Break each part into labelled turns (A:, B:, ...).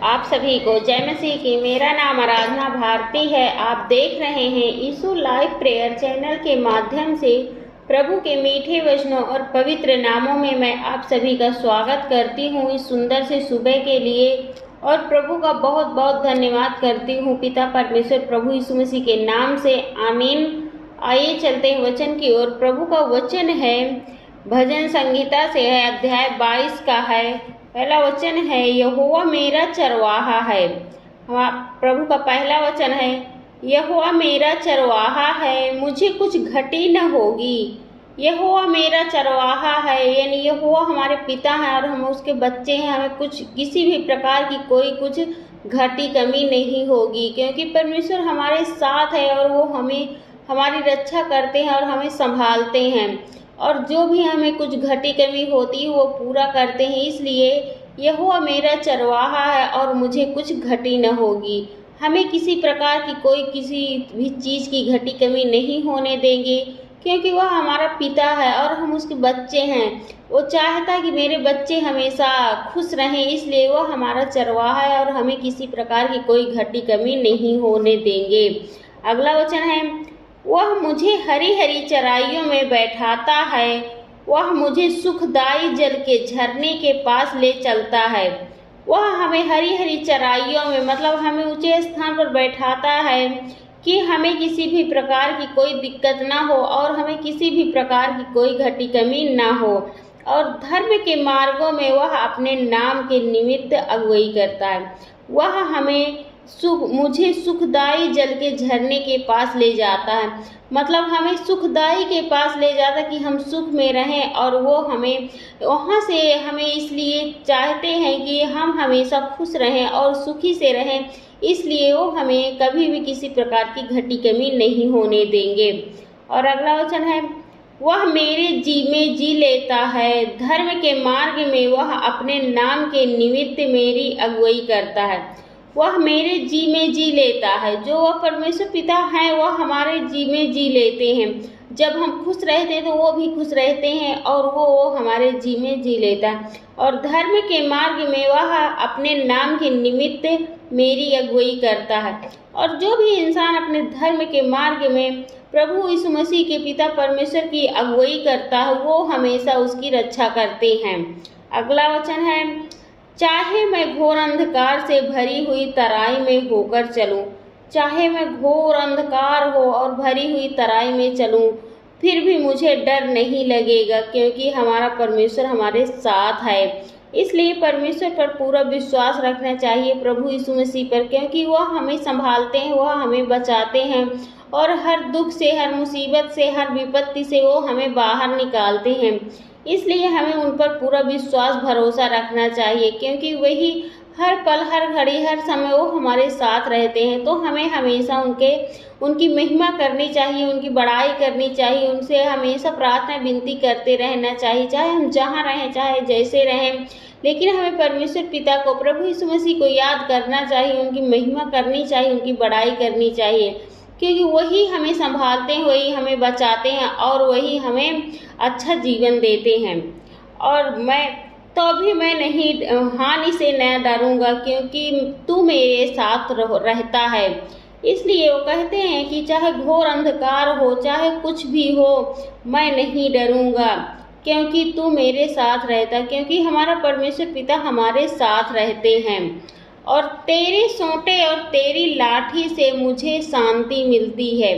A: आप सभी को जय मसीह की। मेरा नाम आराधना भारती है। आप देख रहे हैं यीशु लाइव प्रेयर चैनल के माध्यम से प्रभु के मीठे वचनों और पवित्र नामों में मैं आप सभी का स्वागत करती हूँ इस सुंदर से सुबह के लिए, और प्रभु का बहुत बहुत धन्यवाद करती हूँ पिता परमेश्वर प्रभु यीशु मसीह के नाम से, आमीन। आइए चलते हैं वचन की ओर। प्रभु का वचन है भजन संहिता से है, अध्याय 22 का है। पहला वचन है, यहोवा मेरा चरवाहा है। प्रभु का पहला वचन है, यहोवा मेरा चरवाहा है, मुझे कुछ घटी न होगी। यहोवा मेरा चरवाहा है, यानी यहोवा हमारे पिता हैं और हम उसके बच्चे हैं। हमें कुछ किसी भी प्रकार की कोई कुछ घटी कमी नहीं होगी, क्योंकि परमेश्वर हमारे साथ है और वो हमें हमारी रक्षा करते हैं और हमें संभालते हैं, और जो भी हमें कुछ घटी कमी होती है वो पूरा करते हैं। इसलिए यहोवा मेरा चरवाहा है और मुझे कुछ घटी न होगी। हमें किसी प्रकार की कोई किसी भी चीज़ की घटी कमी नहीं होने देंगे, क्योंकि वह हमारा पिता है और हम उसके बच्चे हैं। वो चाहता है कि मेरे बच्चे हमेशा खुश रहें, इसलिए वह हमारा चरवाहा है और हमें किसी प्रकार की कोई घटी कमी नहीं होने देंगे। अगला वचन है, वह मुझे हरी हरी चराइयों में बैठाता है, वह मुझे सुखदाई जल के झरने के पास ले चलता है। वह हमें हरी हरी चराइयों में, मतलब हमें ऊंचे स्थान पर बैठाता है कि हमें किसी भी प्रकार की कोई दिक्कत ना हो और हमें किसी भी प्रकार की कोई घटी कमी ना हो, और धर्म के मार्गों में वह अपने नाम के निमित्त अगुवाई करता है। वह हमें मुझे सुखदाई जल के झरने के पास ले जाता है, मतलब हमें सुखदाई के पास ले जाता कि हम सुख में रहें, और वो हमें वहाँ से हमें इसलिए चाहते हैं कि हम हमेशा खुश रहें और सुखी से रहें, इसलिए वो हमें कभी भी किसी प्रकार की घटी कमी नहीं होने देंगे। और अगला वचन है, वह मेरे जी में जी लेता है, धर्म के मार्ग में वह अपने नाम के निमित्त मेरी अगुवाई करता है। वह मेरे जी में जी लेता है, जो वह परमेश्वर पिता हैं वह हमारे जी में जी लेते हैं। जब हम खुश रहते हैं तो वो भी खुश रहते हैं और वो हमारे जी में जी लेता है। और धर्म के मार्ग में वह अपने नाम के निमित्त मेरी अगुवाई करता है। और जो भी इंसान अपने धर्म के मार्ग में प्रभु यीशु मसीह के पिता परमेश्वर की अगुवाई करता है, वो हमेशा उसकी रक्षा करते हैं। अगला वचन है, चाहे मैं घोर अंधकार से भरी हुई तराई में होकर चलूं, चाहे मैं घोर अंधकार हो और भरी हुई तराई में चलूं, फिर भी मुझे डर नहीं लगेगा, क्योंकि हमारा परमेश्वर हमारे साथ है। इसलिए परमेश्वर पर पूरा विश्वास रखना चाहिए, प्रभु यीशु मसीह पर, क्योंकि वह हमें संभालते हैं, वह हमें बचाते हैं, और हर दुख से, हर मुसीबत से, हर विपत्ति से वो हमें बाहर निकालते हैं। इसलिए हमें उन पर पूरा विश्वास भरोसा रखना चाहिए, क्योंकि वही हर पल, हर घड़ी, हर समय वो हमारे साथ रहते हैं। तो हमें हमेशा उनकी महिमा करनी चाहिए, उनकी बड़ाई करनी चाहिए, उनसे हमेशा प्रार्थना विनती करते रहना चाहिए, चाहे हम जहाँ रहें, चाहे जैसे रहें। लेकिन हमें परमेश्वर पिता को, प्रभु यीशु मसीह को याद करना चाहिए, उनकी महिमा करनी चाहिए, उनकी बड़ाई करनी चाहिए, क्योंकि वही हमें संभालते हैं, वही हमें बचाते हैं और वही हमें अच्छा जीवन देते हैं। और मैं नहीं हानि से न डरूंगा, क्योंकि तू मेरे साथ रहता है। इसलिए वो कहते हैं कि चाहे घोर अंधकार हो, चाहे कुछ भी हो, मैं नहीं डरूंगा, क्योंकि तू मेरे साथ रहता, क्योंकि हमारा परमेश्वर पिता हमारे साथ रहते हैं। और तेरे सोंटे और तेरी लाठी से मुझे शांति मिलती है,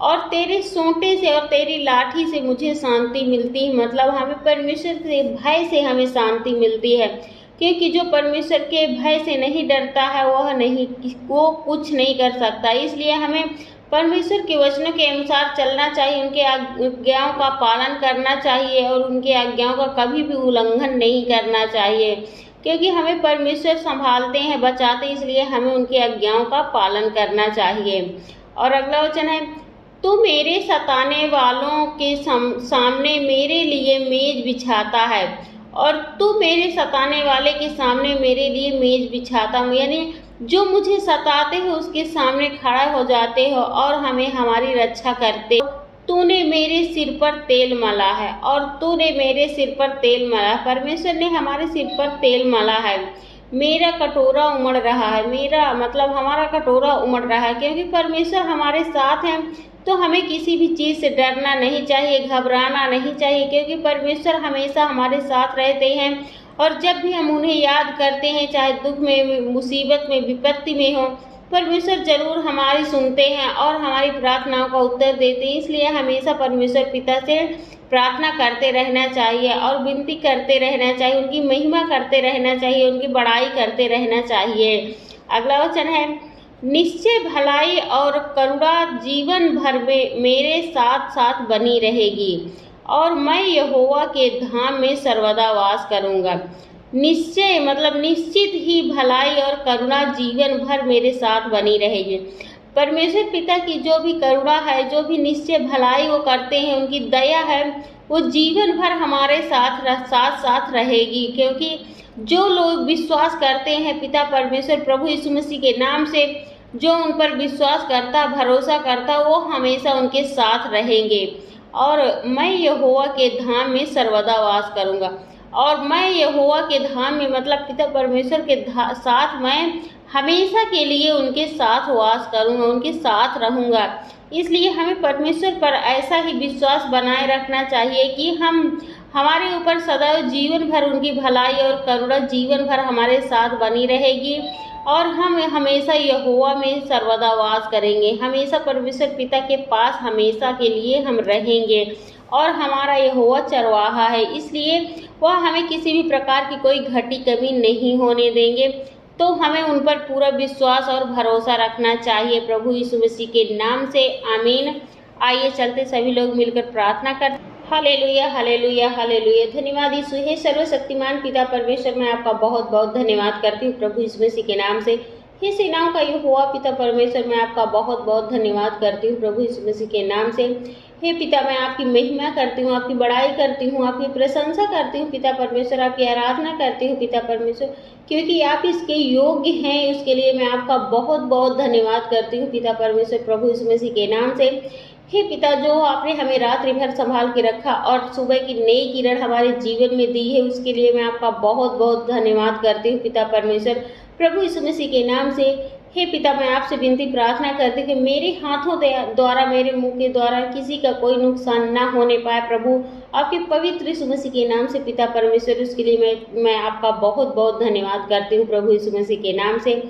A: और तेरे सोंटे से और तेरी लाठी से मुझे शांति मिलती है, मतलब हमें परमेश्वर के भय से हमें शांति मिलती है, क्योंकि जो परमेश्वर के भय से नहीं डरता है वो कुछ नहीं कर सकता। इसलिए हमें परमेश्वर के वचनों के अनुसार चलना चाहिए, उनके आज्ञाओं का पालन करना चाहिए और उनके आज्ञाओं का कभी भी उल्लंघन नहीं करना चाहिए, क्योंकि हमें परमेश्वर संभालते हैं, बचाते, इसलिए हमें उनकी आज्ञाओं का पालन करना चाहिए। और अगला वचन है, तू मेरे सताने वालों के सामने मेरे लिए मेज बिछाता है, और तू मेरे सताने वाले के सामने मेरे लिए मेज बिछाता हूँ, यानी जो मुझे सताते हो उसके सामने खड़ा हो जाते हो और हमें हमारी रक्षा करते हो। तूने मेरे सिर पर तेल मला है, और तूने मेरे सिर पर तेल मला है, परमेश्वर ने हमारे सिर पर तेल मला है। मेरा कटोरा उमड़ रहा है, मेरा मतलब हमारा कटोरा उमड़ रहा है, क्योंकि परमेश्वर हमारे साथ हैं। तो हमें किसी भी चीज़ से डरना नहीं चाहिए, घबराना नहीं चाहिए, क्योंकि परमेश्वर हमेशा हमारे साथ रहते हैं। और जब भी हम उन्हें याद करते हैं, चाहे दुख में, मुसीबत में, विपत्ति में हो, परमेश्वर जरूर हमारी सुनते हैं और हमारी प्रार्थनाओं का उत्तर देते हैं। इसलिए हमेशा परमेश्वर पिता से प्रार्थना करते रहना चाहिए और विनती करते रहना चाहिए, उनकी महिमा करते रहना चाहिए, उनकी बड़ाई करते रहना चाहिए। अगला वचन है, निश्चय भलाई और करुणा जीवन भर में मेरे साथ साथ बनी रहेगी और मैं यहोवा के धाम में सर्वदा वास करूंगा। निश्चय मतलब निश्चित ही भलाई और करुणा जीवन भर मेरे साथ बनी रहेगी। परमेश्वर पिता की जो भी करुणा है, जो भी निश्चय भलाई वो करते हैं, उनकी दया है, वो जीवन भर हमारे साथ रहेगी। क्योंकि जो लोग विश्वास करते हैं पिता परमेश्वर प्रभु यीशु मसीह के नाम से, जो उन पर विश्वास करता, भरोसा करता, वो हमेशा उनके साथ रहेंगे। और मैं यहोवा के धाम में सर्वदा वास करूंगा। और मैं यहोवा के धाम में मतलब पिता परमेश्वर के साथ मैं हमेशा के लिए उनके साथ वास करूंगा, उनके साथ रहूंगा। इसलिए हमें परमेश्वर पर ऐसा ही विश्वास बनाए रखना चाहिए कि हमारे ऊपर सदैव जीवन भर उनकी भलाई और करुणा जीवन भर हमारे साथ बनी रहेगी और हम हमेशा यहोवा में सर्वदा वास करेंगे। हमेशा परमेश्वर पिता के पास हमेशा के लिए हम रहेंगे। और हमारा यहोवा चरवाहा है, इसलिए वह हमें किसी भी प्रकार की कोई घटी कमी नहीं होने देंगे। तो हमें उन पर पूरा विश्वास और भरोसा रखना चाहिए प्रभु यीशु मसीह के नाम से। आमीन। आइए चलते सभी लोग मिलकर प्रार्थना करते। Hallelujah, hallelujah, hallelujah. धन्यवाद यीशु। हे सर्वशक्तिमान पिता परमेश्वर, मैं आपका बहुत बहुत धन्यवाद करती हूँ प्रभु यीशु मसीह के नाम से। हे सेनाओं का यहोवा पिता परमेश्वर, मैं आपका बहुत बहुत धन्यवाद करती हूँ प्रभु यीशु मसीह के नाम से। हे पिता, मैं आपकी महिमा करती हूँ, आपकी बड़ाई करती हूँ, आपकी प्रशंसा करती हूँ पिता परमेश्वर, आपकी आराधना करती हूँ पिता परमेश्वर, क्योंकि आप इसके योग्य हैं। उसके लिए मैं आपका बहुत बहुत धन्यवाद करती हूँ पिता परमेश्वर प्रभु यीशु मसीह के नाम से। हे पिता, जो आपने हमें रात्रि भर संभाल के रखा और सुबह की नई किरण हमारे जीवन में दी है, उसके लिए मैं आपका बहुत बहुत धन्यवाद करती हूँ पिता परमेश्वर प्रभु यीशु मसीह के नाम से। हे पिता, मैं आपसे विनती प्रार्थना करती हूँ कि मेरे हाथों द्वारा, मेरे मुंह के द्वारा किसी का कोई नुकसान ना होने पाए प्रभु, आपके पवित्र यीशु मसीह के नाम से पिता परमेश्वर। उसके लिए मैं आपका बहुत बहुत धन्यवाद करती हूँ प्रभु यीशु मसीह के नाम से।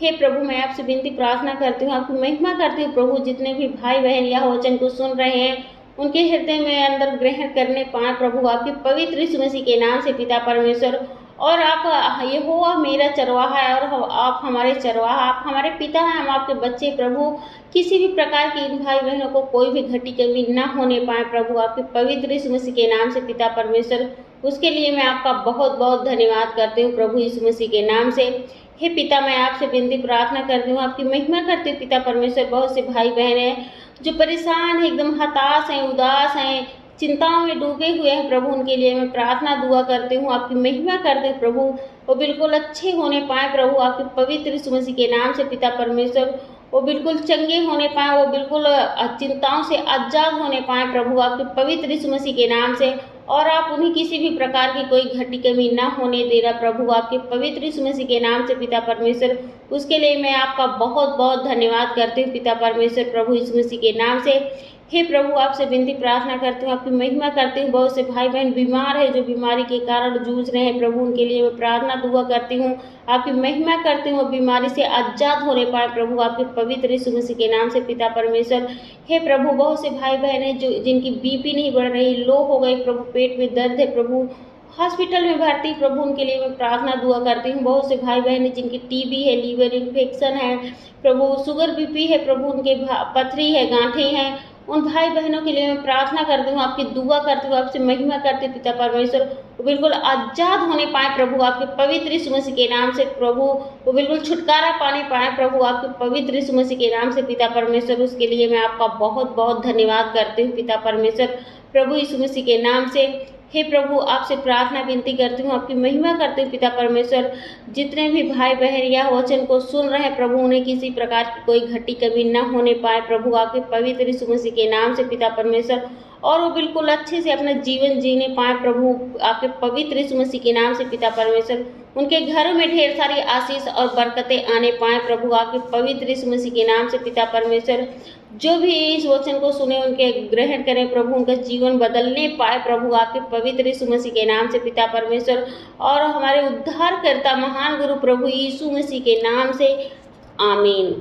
A: हे प्रभु, मैं आपसे विनती प्रार्थना करती हूँ, आपकी महिमा करती हूँ प्रभु। जितने भी भाई बहन यह वचन को सुन रहे हैं, उनके हृदय में अंदर ग्रहण करने पाए प्रभु, आपके पवित्र यीशु मसीह के नाम से पिता परमेश्वर। और आप यहोवा मेरा चरवाहा है और आप हमारे चरवाहा, आप हमारे पिता हैं, हम आपके बच्चे प्रभु। किसी भी प्रकार की इन भाई बहनों को कोई भी घटी कमी ना होने पाए प्रभु, आपके पवित्र यीशु मसीह के नाम से पिता परमेश्वर। उसके लिए मैं आपका बहुत बहुत धन्यवाद करती हूँ प्रभु यीशु मसीह के नाम से। हे पिता, मैं आपसे विनती प्रार्थना करती हूँ, आपकी महिमा करती हूँ पिता परमेश्वर। बहुत से भाई बहन हैं जो परेशान हैं, एकदम हताश हैं, उदास हैं, चिंताओं में डूबे हुए हैं प्रभु, उनके लिए मैं प्रार्थना दुआ करती हूँ, आपकी महिमा करते हैं प्रभु। वो बिल्कुल अच्छे होने पाए प्रभु, आपके पवित्र यीशु मसीह के नाम से पिता परमेश्वर। वो बिल्कुल चंगे होने पाए, वो बिल्कुल चिंताओं से आजाद होने पाए प्रभु, आपके पवित्र यीशु मसीह के नाम से। और आप उन्हें किसी भी प्रकार की कोई घटी कमी ना होने दे रहा प्रभु, आपके पवित्र यीशु मसीह के नाम से पिता परमेश्वर। उसके लिए मैं आपका बहुत बहुत धन्यवाद करती हूँ पिता परमेश्वर प्रभु यीशु मसीह के नाम से। हे प्रभु, आपसे विनती प्रार्थना करती हूँ, आपकी महिमा करती हूँ। बहुत से भाई बहन बीमार है, जो बीमारी के कारण जूझ रहे हैं प्रभु, उनके लिए मैं प्रार्थना दुआ करती हूँ, आपकी महिमा करती हूँ। बीमारी से आजाद होने पाए प्रभु, आपके पवित्र यीशु मसीह के नाम से पिता परमेश्वर। हे प्रभु, बहुत से भाई बहन हैं जिनकी बीपी नहीं बढ़ रही, लो हो गई प्रभु, पेट में दर्द है प्रभु, हॉस्पिटल में भर्ती प्रभु, उनके लिए मैं प्रार्थना दुआ करती हूँ। बहुत से भाई बहन हैं जिनकी टीबी है, लीवर इन्फेक्शन है प्रभु, शुगर बीपी है प्रभु, उनके पथरी है, गांठें हैं, उन भाई बहनों के लिए मैं प्रार्थना करती हूँ, आपकी दुआ करती हूँ, आपसे महिमा करती हूँ पिता परमेश्वर। वो बिल्कुल आजाद होने पाए प्रभु, आपके पवित्र यीशु मसीह के नाम से प्रभु। वो बिल्कुल छुटकारा पाने पाए प्रभु, आपके पवित्र यीशु मसीह के नाम से पिता परमेश्वर। उसके लिए मैं आपका बहुत बहुत धन्यवाद करती हूँ पिता परमेश्वर प्रभु यीशु मसीह के नाम से। हे प्रभु, आपसे प्रार्थना विनती करती हूँ, आपकी महिमा करती हूँ पिता परमेश्वर। जितने भी भाई बहन यह वचन को सुन रहे हैं प्रभु, उन्हें किसी प्रकार की कोई घटी कमी न होने पाए प्रभु, आपके पवित्र यीशु मसीह के नाम से पिता परमेश्वर। और वो बिल्कुल अच्छे से अपना जीवन जीने पाए। प्रभु आपके पवित्र यीशु मसीह के नाम से पिता परमेश्वर उनके घरों में ढेर सारी आशीष और बरकतें आने पाए। प्रभु आपके पवित्र यीशु मसीह के नाम से पिता परमेश्वर जो भी इस वचन को सुने उनके ग्रहण करें प्रभु, उनका जीवन बदलने पाए प्रभु आपके पवित्र यीशु मसीह के नाम से पिता परमेश्वर। और हमारे उद्धारकर्ता महान गुरु प्रभु यीशु मसीह के नाम से आमीन।